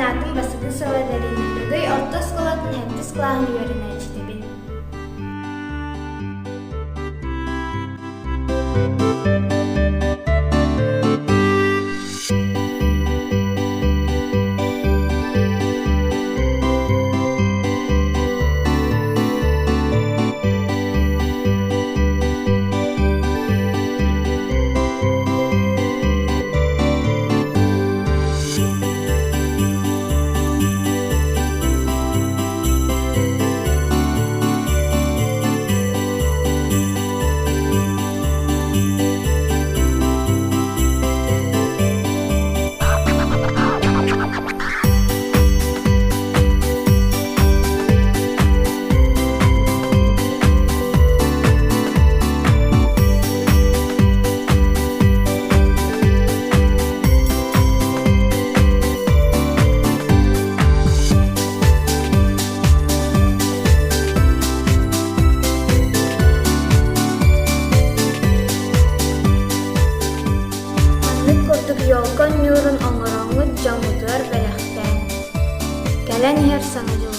Natın basıdın sıvadarini duduy, ottos kolatın heptis kulağın yörüne içtibin. Yolkan yurun oңораңы жаңыдыр бәләхтән. Кәлән һәр саңы